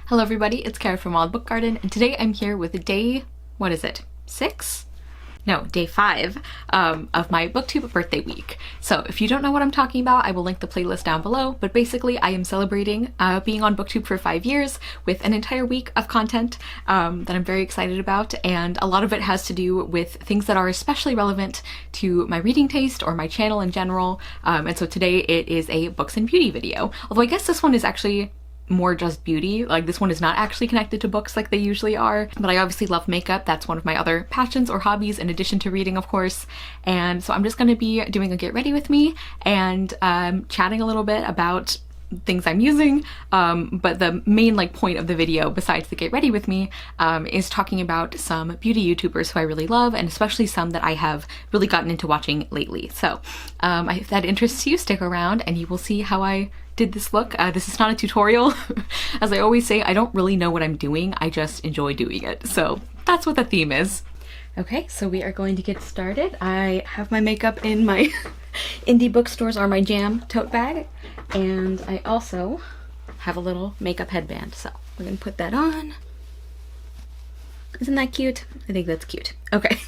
Hello everybody, it's Kara from Wild Book Garden, and today I'm here with day, what is it, 6? No, day 5 of my BookTube birthday week. So if you don't know what I'm talking about, I will link the playlist down below, but basically I am celebrating being on BookTube for 5 years with an entire week of content that I'm very excited about, and a lot of it has to do with things that are especially relevant to my reading taste or my channel in general, and so today it is a books and beauty video, although I guess this one is actually more just beauty. Like, this one is not actually connected to books like they usually are, but I obviously love makeup. That's one of my other passions or hobbies in addition to reading, of course, and so I'm just going to be doing a get ready with me and chatting a little bit about things I'm using, but the main point of the video, besides the get ready with me, is talking about some beauty YouTubers who I really love, and especially some that I have really gotten into watching lately. So if that interests you, stick around and you will see how I did this look. This is not a tutorial. As I always say, I don't really know what I'm doing, I just enjoy doing it. So that's what the theme is. Okay, so we are going to get started. I have my makeup in my indie bookstores or my jam tote bag, and I also have a little makeup headband, so we're gonna put that on. Isn't that cute? I think that's cute. Okay.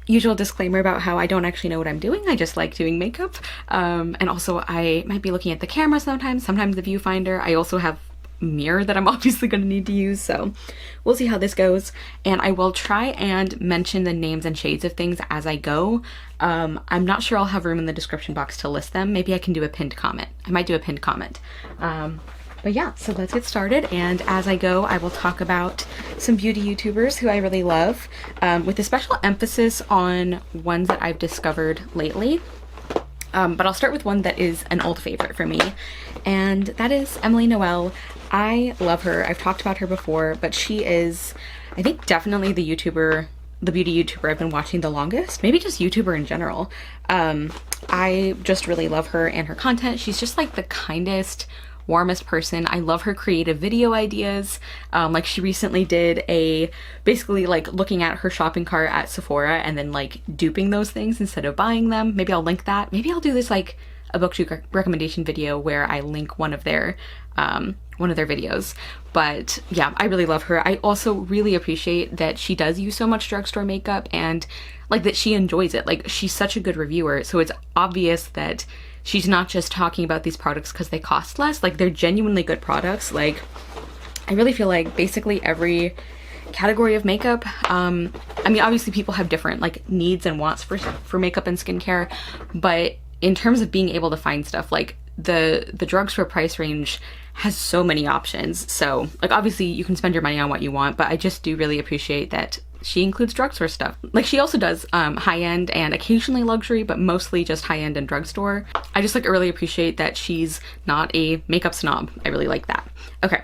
Usual disclaimer about how I don't actually know what I'm doing, I just like doing makeup, and also I might be looking at the camera sometimes the viewfinder. I also have a mirror that I'm obviously going to need to use, so we'll see how this goes, and I will try and mention the names and shades of things as I go. I'm not sure I'll have room in the description box to list them. Maybe I can do a pinned comment. I might do a pinned comment. But yeah, so let's get started, and as I go I will talk about some beauty YouTubers who I really love, with a special emphasis on ones that I've discovered lately. But I'll start with one that is an old favorite for me, and that is Noel. I love her. I've talked about her before, but she is, I think, definitely the beauty YouTuber I've been watching the longest, maybe just YouTuber in general. I just really love her and her content. She's just like the kindest, warmest person. I love her creative video ideas. Like, she recently did basically looking at her shopping cart at Sephora and then duping those things instead of buying them. Maybe I'll link that. Maybe I'll do this a BookTube recommendation video where I link one of their videos. But yeah, I really love her. I also really appreciate that she does use so much drugstore makeup, and that she enjoys it. She's such a good reviewer, so it's obvious that she's not just talking about these products because they cost less. They're genuinely good products. I really feel like basically every category of makeup, I mean, obviously people have different needs and wants for makeup and skincare, but in terms of being able to find stuff, the drugstore price range has so many options. So obviously you can spend your money on what you want, but I just do really appreciate that she includes drugstore stuff. She also does high-end and occasionally luxury, but mostly just high-end and drugstore. I just really appreciate that she's not a makeup snob. I really like that. Okay,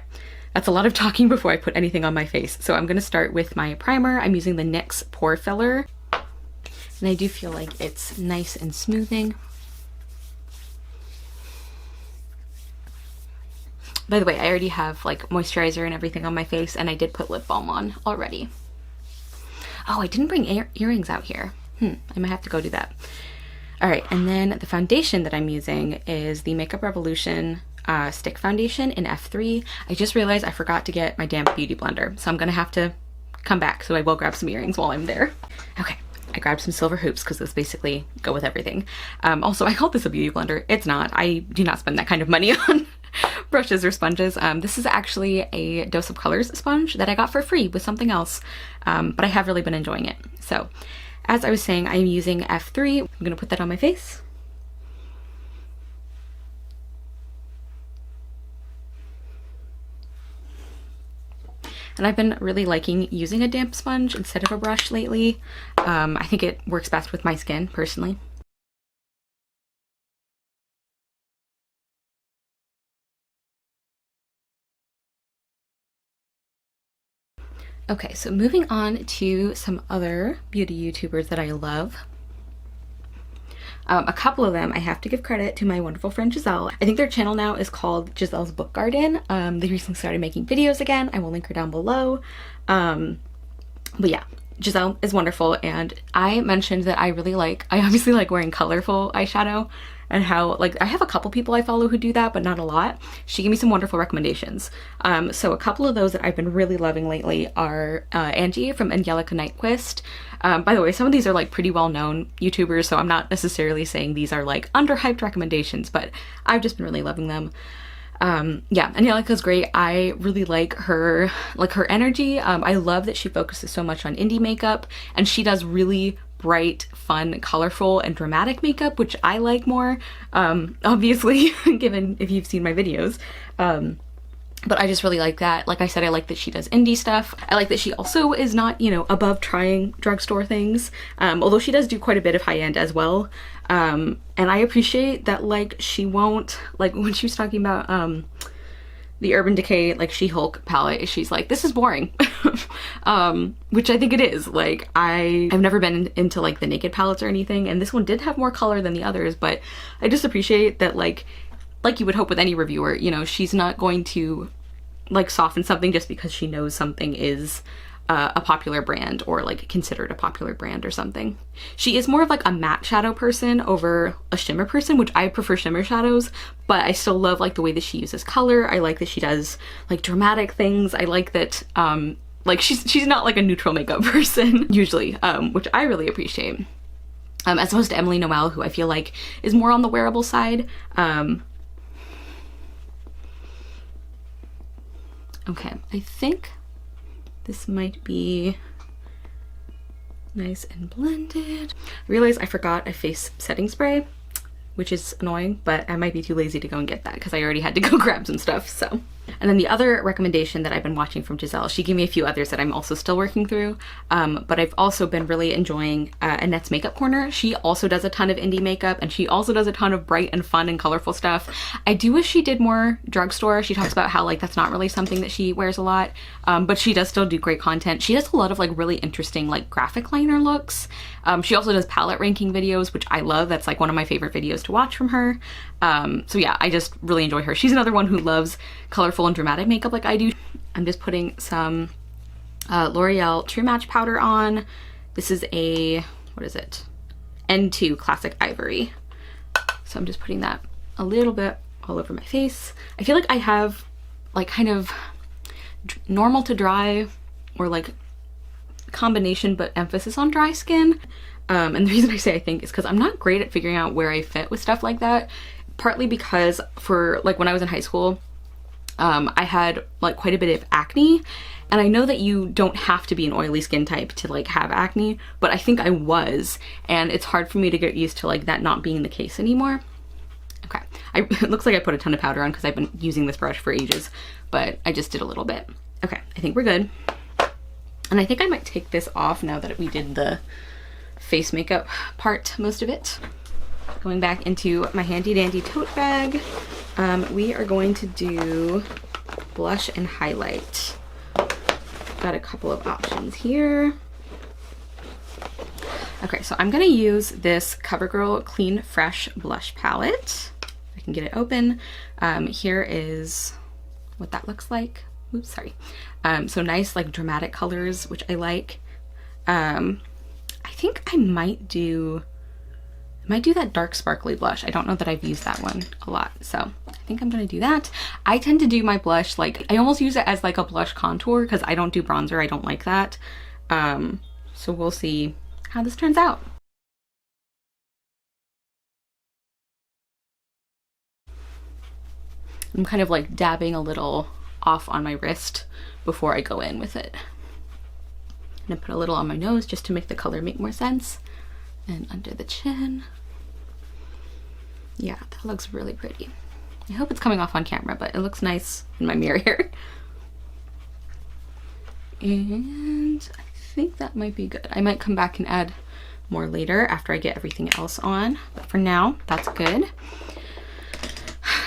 that's a lot of talking before I put anything on my face. So I'm gonna start with my primer. I'm using the NYX Pore Filler, and I do feel like it's nice and smoothing. By the way, I already have moisturizer and everything on my face, and I did put lip balm on already. Oh, I didn't bring earrings out here. I might have to go do that. All right, and then the foundation that I'm using is the Makeup Revolution Stick Foundation in F3. I just realized I forgot to get my damp beauty blender, so I'm gonna have to come back, so I will grab some earrings while I'm there. Okay, I grabbed some silver hoops because those basically go with everything. Also, I called this a beauty blender. It's not. I do not spend that kind of money on brushes or sponges. This is actually a Dose of Colors sponge that I got for free with something else, but I have really been enjoying it. So as I was saying, I'm using F3. I'm gonna put that on my face. And I've been really liking using a damp sponge instead of a brush lately. I think it works best with my skin, personally. Okay, so moving on to some other beauty YouTubers that I love. A couple of them I have to give credit to my wonderful friend Giselle. I think their channel now is called Giselle's Book Garden. They recently started making videos again. I will link her down below. But yeah, Giselle is wonderful, and I mentioned that I obviously like wearing colorful eyeshadow. and how, like, I have a couple people I follow who do that, but not a lot. She gave me some wonderful recommendations. So a couple of those that I've been really loving lately are Angie from Angelica Nightquist. By the way, some of these are like pretty well-known YouTubers, so I'm not necessarily saying these are like underhyped recommendations, but I've just been really loving them. Yeah, Angelica's great. I really like her energy. I love that she focuses so much on indie makeup, and she does really bright, fun, colorful, and dramatic makeup, which I like more, obviously, given if you've seen my videos. But I just really like that. Like I said, I like that she does indie stuff. I like that she also is not, you know, above trying drugstore things, although she does do quite a bit of high-end as well. And I appreciate that, like, she won't, like, when she was talking about the Urban Decay, like, She-Hulk palette, she's like, this is boring. Which I think it is. Like, I've never been into, like, the Naked palettes or anything, and this one did have more color than the others, but I just appreciate that, like you would hope with any reviewer, you know, she's not going to like soften something just because she knows something is a popular brand or like considered a popular brand or something. She is more of like a matte shadow person over a shimmer person, which I prefer shimmer shadows, but I still love like the way that she uses color. I like that she does like dramatic things. I like that like she's not like a neutral makeup person usually, which I really appreciate. As opposed to Emily Noel, who I feel like is more on the wearable side. Okay, I think this might be nice and blended. I realized I forgot a face setting spray, which is annoying, but I might be too lazy to go and get that because I already had to go grab some stuff, so. And then the other recommendation that I've been watching from Giselle, she gave me a few others that I'm also still working through, but I've also been really enjoying Annette's Makeup Corner. She also does a ton of indie makeup, and she also does a ton of bright and fun and colorful stuff. I do wish she did more drugstore. She talks about how like that's not really something that she wears a lot, but she does still do great content. She does a lot of like really interesting like graphic liner looks. She also does palette ranking videos, which I love. That's like one of my favorite videos to watch from her. So yeah, I just really enjoy her. She's another one who loves colorful and dramatic makeup like I do. I'm just putting some L'Oreal True Match powder on. This is a, what is it? N2 Classic Ivory. So I'm just putting that a little bit all over my face. I feel like I have like kind of normal to dry or like combination but emphasis on dry skin. And the reason I say I think is because I'm not great at figuring out where I fit with stuff like that. Partly because for like when I was in high school, I had like quite a bit of acne, and I know that you don't have to be an oily skin type to like have acne, but I think I was, and it's hard for me to get used to like that not being the case anymore. Okay, it looks like I put a ton of powder on because I've been using this brush for ages, but I just did a little bit. Okay, I think we're good. And I think I might take this off now that we did the face makeup part, most of it. Going back into my handy dandy tote bag, we are going to do blush and highlight. Got a couple of options here. Okay, so I'm gonna use this CoverGirl Clean Fresh blush palette. I can get it open. Here is what that looks like. Oops, sorry. So nice like dramatic colors, which I like. I think I might do that dark sparkly blush. I don't know that I've used that one a lot, so I think I'm gonna do that. I tend to do my blush, like, I almost use it as like a blush contour because I don't do bronzer. I don't like that. So we'll see how this turns out. I'm kind of like dabbing a little off on my wrist before I go in with it. I'm gonna put a little on my nose just to make the color make more sense. And under the chin. Yeah, that looks really pretty. I hope it's coming off on camera, but it looks nice in my mirror here. And I think that might be good. I might come back and add more later after I get everything else on, but for now, that's good.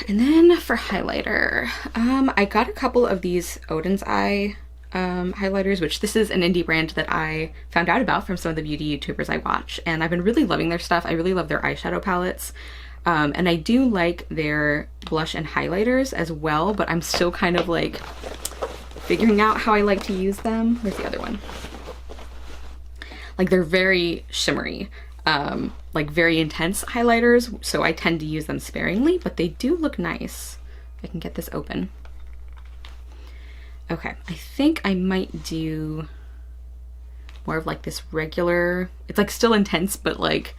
And then for highlighter, I got a couple of these Oden's Eye highlighters, which this is an indie brand that I found out about from some of the beauty YouTubers I watch, and I've been really loving their stuff. I really love their eyeshadow palettes, and I do like their blush and highlighters as well, but I'm still kind of like figuring out how I like to use them. Where's the other one? Like, they're very shimmery, like very intense highlighters, so I tend to use them sparingly, but they do look nice. If I can get this open. Okay, I think I might do more of like this regular, it's like still intense, but like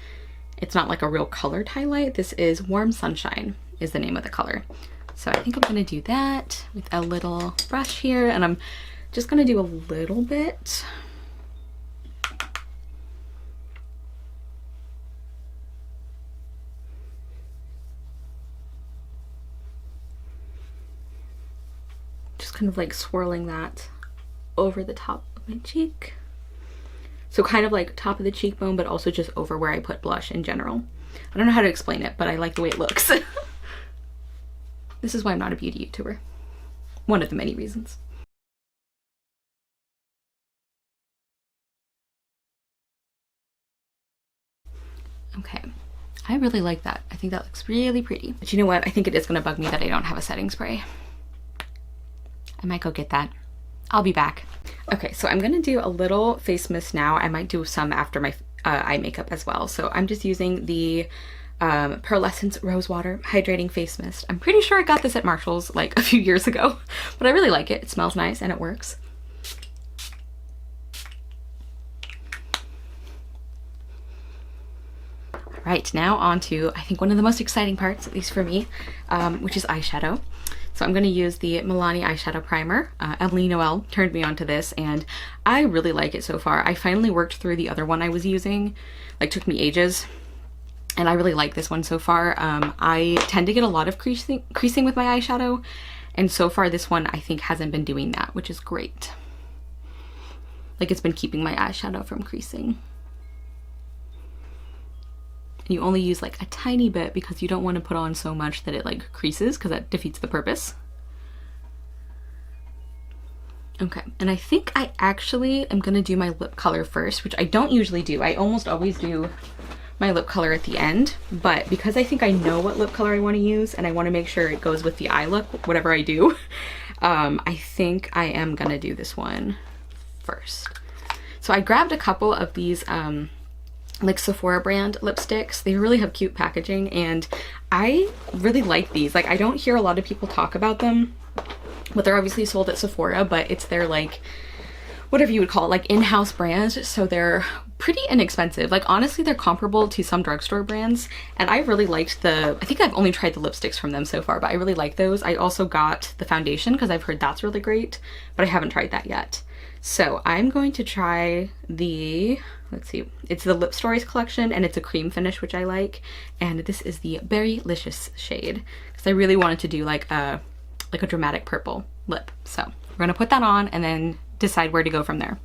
it's not like a real colored highlight. This is Warm Sunshine is the name of the color. So I think I'm gonna do that with a little brush here, and I'm just gonna do a little bit. Just kind of like swirling that over the top of my cheek. So kind of like top of the cheekbone, but also just over where I put blush in general. I don't know how to explain it, but I like the way it looks. This is why I'm not a beauty YouTuber. One of the many reasons. Okay, I really like that. I think that looks really pretty. But you know what? I think it is gonna bug me that I don't have a setting spray. I might go get that. I'll be back. Okay, so I'm gonna do a little face mist now. I might do some after my eye makeup as well. So I'm just using the Pearlescence Rose Water Hydrating Face Mist. I'm pretty sure I got this at Marshall's like a few years ago, but I really like it. It smells nice and it works. All right, now on to, I think, one of the most exciting parts, at least for me, which is eyeshadow. So I'm going to use the Milani eyeshadow primer. Emily Noel turned me onto this and I really like it so far. I finally worked through the other one I was using, like took me ages, and I really like this one so far. I tend to get a lot of creasing with my eyeshadow, and so far this one I think hasn't been doing that, which is great. Like it's been keeping my eyeshadow from creasing. And you only use like a tiny bit because you don't want to put on so much that it like creases, because that defeats the purpose. Okay, and I think I actually am gonna do my lip color first, which I don't usually do. I almost always do my lip color at the end, but because I think I know what lip color I want to use and I want to make sure it goes with the eye look, whatever I do, I think I am gonna do this one first. So I grabbed a couple of these like Sephora brand lipsticks. They really have cute packaging and I really like these. Like I don't hear a lot of people talk about them, but they're obviously sold at Sephora, but it's their like, whatever you would call it, like in-house brand. So they're pretty inexpensive. Like honestly, they're comparable to some drugstore brands. And I really liked I think I've only tried the lipsticks from them so far, but I really like those. I also got the foundation because I've heard that's really great, but I haven't tried that yet. So I'm going to try the, let's see, it's the LipStories collection and it's a cream finish, which I like. And this is the Berry-licious shade because I really wanted to do like a dramatic purple lip. So we're gonna put that on and then decide where to go from there.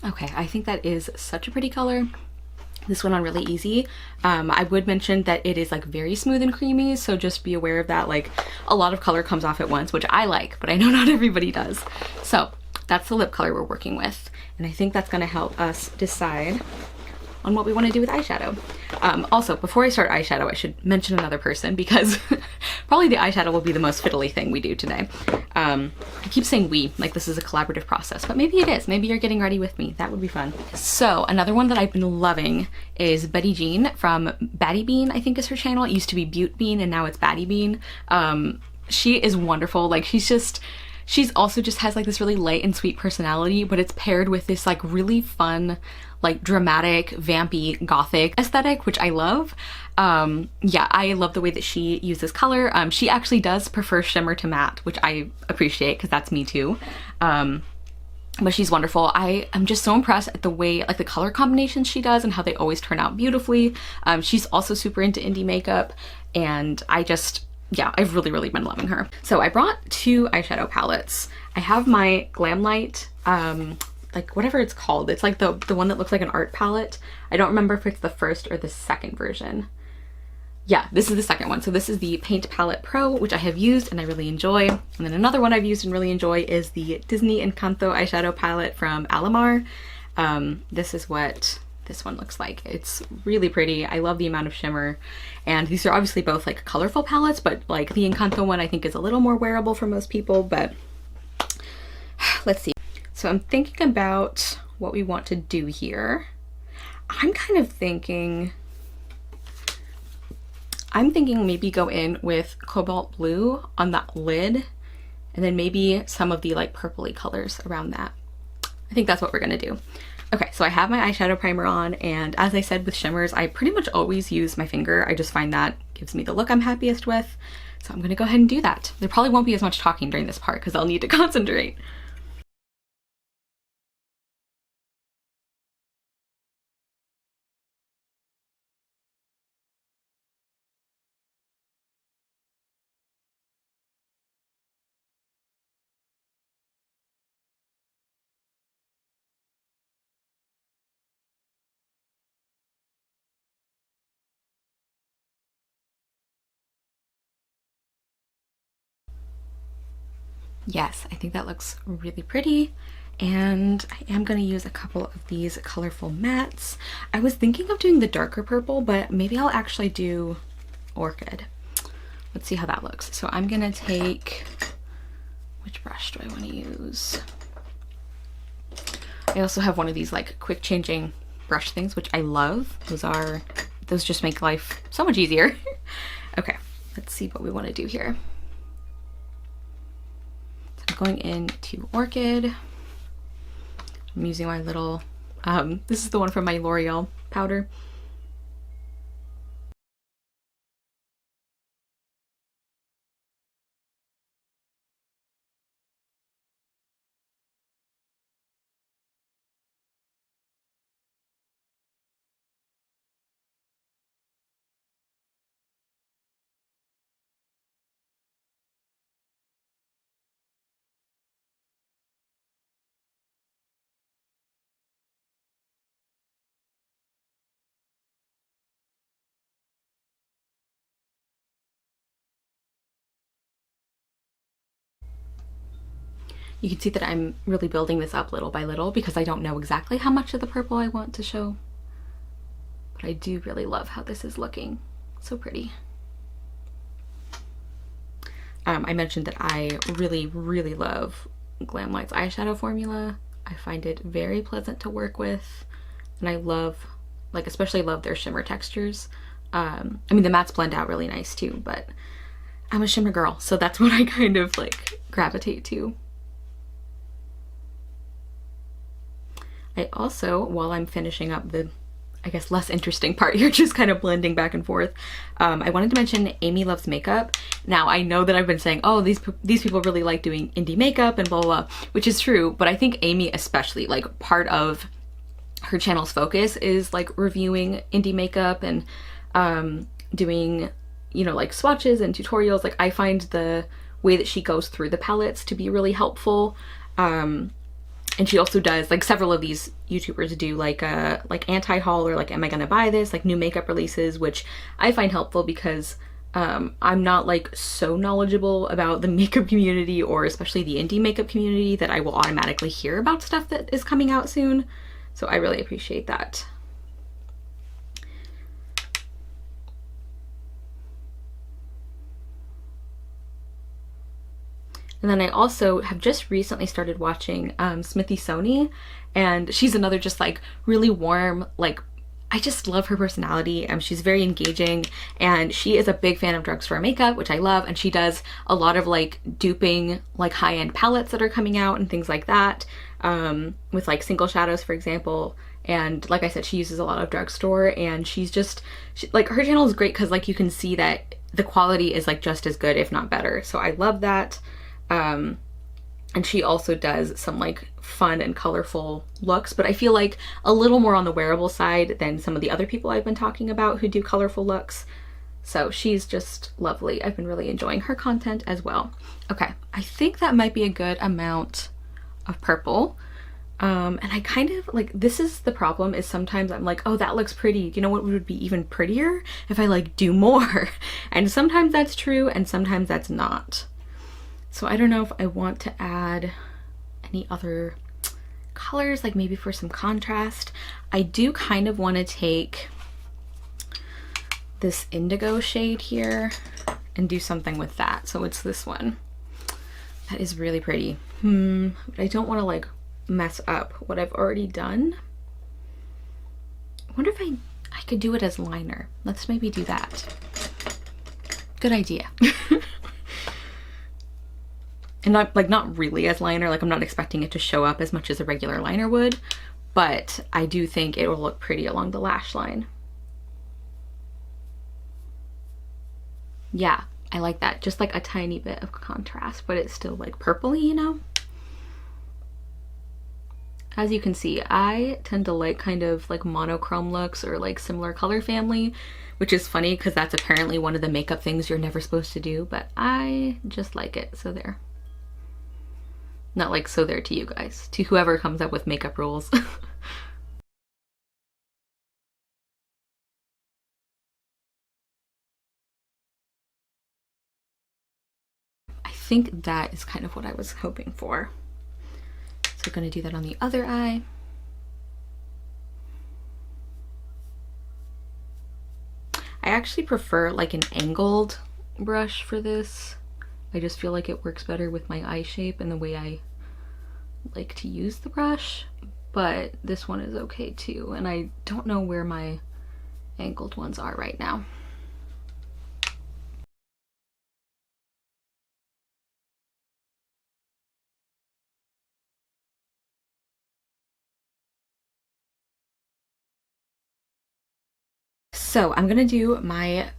Okay, I think that is such a pretty color. This went on really easy. I would mention that it is like very smooth and creamy, so just be aware of that. Like a lot of color comes off at once, which I like, but I know not everybody does. So that's the lip color we're working with. And I think that's gonna help us decide on what we want to do with eyeshadow. Also, before I start eyeshadow, I should mention another person because probably the eyeshadow will be the most fiddly thing we do today. I keep saying we, like this is a collaborative process, but maybe it is. Maybe you're getting ready with me. That would be fun. So another one that I've been loving is Betty Jean from Batty Bean, I think is her channel. It used to be Butte Bean and now it's Batty Bean. She is wonderful. Like she's also just has like this really light and sweet personality, but it's paired with this like really fun, like dramatic, vampy, gothic aesthetic, which I love. Yeah, I love the way that she uses color. She actually does prefer shimmer to matte, which I appreciate because that's me too. But she's wonderful. I am just so impressed at the way, like the color combinations she does and how they always turn out beautifully. She's also super into indie makeup and yeah, I've really been loving her. So I brought two eyeshadow palettes. I have my Glamlite, like whatever it's called. It's like the one that looks like an art palette. I don't remember if it's the first or the second version. Yeah, this is the second one. So this is the Paint Palette Pro, which I have used and I really enjoy. And then another one I've used and really enjoy is the Disney Encanto eyeshadow palette from Alamar. This is what this one looks like. It's really pretty. I love the amount of shimmer. And these are obviously both like colorful palettes, but like the Encanto one I think is a little more wearable for most people, but let's see. So I'm thinking about what we want to do here. I'm thinking maybe go in with cobalt blue on that lid, and then maybe some of the like purpley colors around that. I think that's what we're gonna do. Okay, so I have my eyeshadow primer on, and as I said with shimmers, I pretty much always use my finger. I just find that gives me the look I'm happiest with. So I'm gonna go ahead and do that. There probably won't be as much talking during this part because I'll need to concentrate. Yes, I think that looks really pretty. And I am going to use a couple of these colorful mattes. I was thinking of doing the darker purple, but maybe I'll actually do Orchid. Let's see how that looks. So I'm going to take, which brush do I want to use? I also have one of these like quick changing brush things, which I love. Those just make life so much easier. Okay, let's see what we want to do here. I'm going into Orchid. I'm using my little, this is the one from my L'Oreal powder. You can see that I'm really building this up little by little because I don't know exactly how much of the purple I want to show. But I do really love how this is looking. So pretty. I mentioned that I really, really love Glamlite's eyeshadow formula. I find it very pleasant to work with. And I love, like especially love their shimmer textures. I mean the mattes blend out really nice too, but I'm a shimmer girl, so that's what I kind of like gravitate to. I also, while I'm finishing up the, I guess, less interesting part here, just kind of blending back and forth, I wanted to mention Amy Loves Makeup. Now, I know that I've been saying, oh, these people really like doing indie makeup and blah, blah, blah, which is true, but I think Amy especially, like, part of her channel's focus is, like, reviewing indie makeup and doing, you know, like, swatches and tutorials. Like, I find the way that she goes through the palettes to be really helpful. And she also does, like several of these YouTubers do like anti-haul or like am I gonna buy this, like new makeup releases, which I find helpful because I'm not like so knowledgeable about the makeup community or especially the indie makeup community that I will automatically hear about stuff that is coming out soon. So I really appreciate that. And then I also have just recently started watching Smithy Sony, and she's another just like really warm, like I just love her personality. She's very engaging, and she is a big fan of drugstore makeup, which I love, and she does a lot of like duping like high-end palettes that are coming out and things like that, with like single shadows, for example. And like I said, she uses a lot of drugstore, and like her channel is great because like you can see that the quality is like just as good, if not better. So I love that. And she also does some like fun and colorful looks, but I feel like a little more on the wearable side than some of the other people I've been talking about who do colorful looks. So she's just lovely. I've been really enjoying her content as well. Okay, I think that might be a good amount of purple. And I kind of like, this is the problem, is sometimes I'm like, oh, that looks pretty. You know what would be even prettier? If I like do more. And sometimes that's true and sometimes that's not. So I don't know if I want to add any other colors, like maybe for some contrast. I do kind of want to take this indigo shade here and do something with that. So it's this one. That is really pretty. But I don't want to like mess up what I've already done. I wonder if I could do it as liner. Let's maybe do that. Good idea. And not really as liner, like I'm not expecting it to show up as much as a regular liner would, but I do think it will look pretty along the lash line. Yeah, I like that. Just like a tiny bit of contrast, but it's still like purpley, you know? As you can see, I tend to like kind of like monochrome looks or like similar color family, which is funny because that's apparently one of the makeup things you're never supposed to do, but I just like it, so there. Not like so there to you guys, to whoever comes up with makeup rules. I think that is kind of what I was hoping for. So I'm gonna do that on the other eye. I actually prefer like an angled brush for this. I just feel like it works better with my eye shape and the way I like to use the brush, but this one is okay too. And I don't know where my angled ones are right now. So I'm gonna do my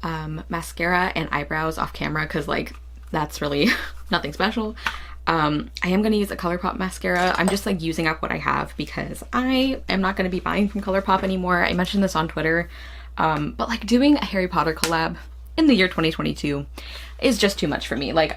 mascara and eyebrows off camera because like that's really nothing special. I am gonna use a Colourpop mascara. I'm just like using up what I have because I am not gonna be buying from Colourpop anymore. I mentioned this on Twitter, but like doing a Harry Potter collab in the year 2022 is just too much for me. Like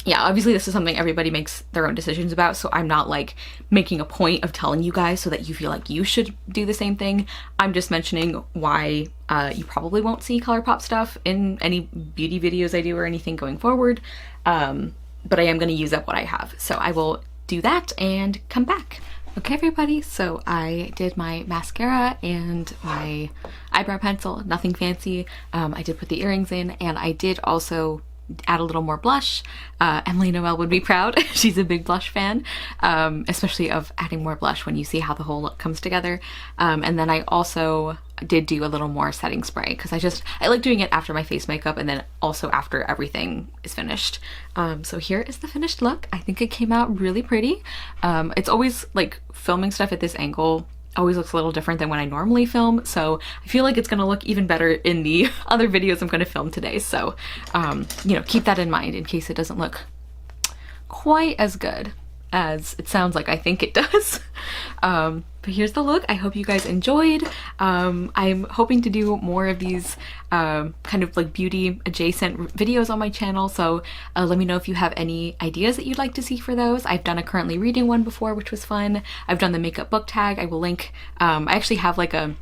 yeah, obviously this is something everybody makes their own decisions about, so I'm not like making a point of telling you guys so that you feel like you should do the same thing. I'm just mentioning why you probably won't see Colourpop stuff in any beauty videos I do or anything going forward, but I am going to use up what I have. So I will do that and come back. Okay everybody, so I did my mascara and my eyebrow pencil, nothing fancy. I did put the earrings in, and I did also add a little more blush. Emily Noel would be proud. She's a big blush fan, especially of adding more blush when you see how the whole look comes together. And then I also did do a little more setting spray because I like doing it after my face makeup and then also after everything is finished. So here is the finished look. I think it came out really pretty. It's always like filming stuff at this angle always looks a little different than when I normally film, so I feel like it's gonna look even better in the other videos I'm gonna film today. So you know, keep that in mind in case it doesn't look quite as good as it sounds like I think it does. But here's the look. I hope you guys enjoyed. I'm hoping to do more of these kind of like beauty adjacent videos on my channel, so let me know if you have any ideas that you'd like to see for those. I've done a currently reading one before, which was fun. I've done the makeup book tag. I will link, I actually have like a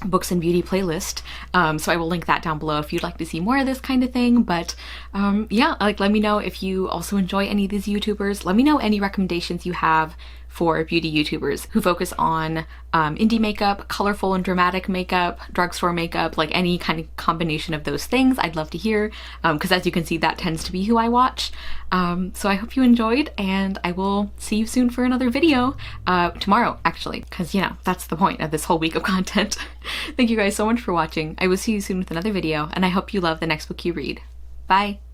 books and beauty playlist, so I will link that down below if you'd like to see more of this kind of thing. But yeah, like let me know if you also enjoy any of these YouTubers. Let me know any recommendations you have for beauty YouTubers who focus on indie makeup, colorful and dramatic makeup, drugstore makeup, like any kind of combination of those things. I'd love to hear, because as you can see, that tends to be who I watch. So I hope you enjoyed, and I will see you soon for another video, tomorrow actually, because you know, that's the point of this whole week of content. Thank you guys so much for watching. I will see you soon with another video, and I hope you love the next book you read. Bye!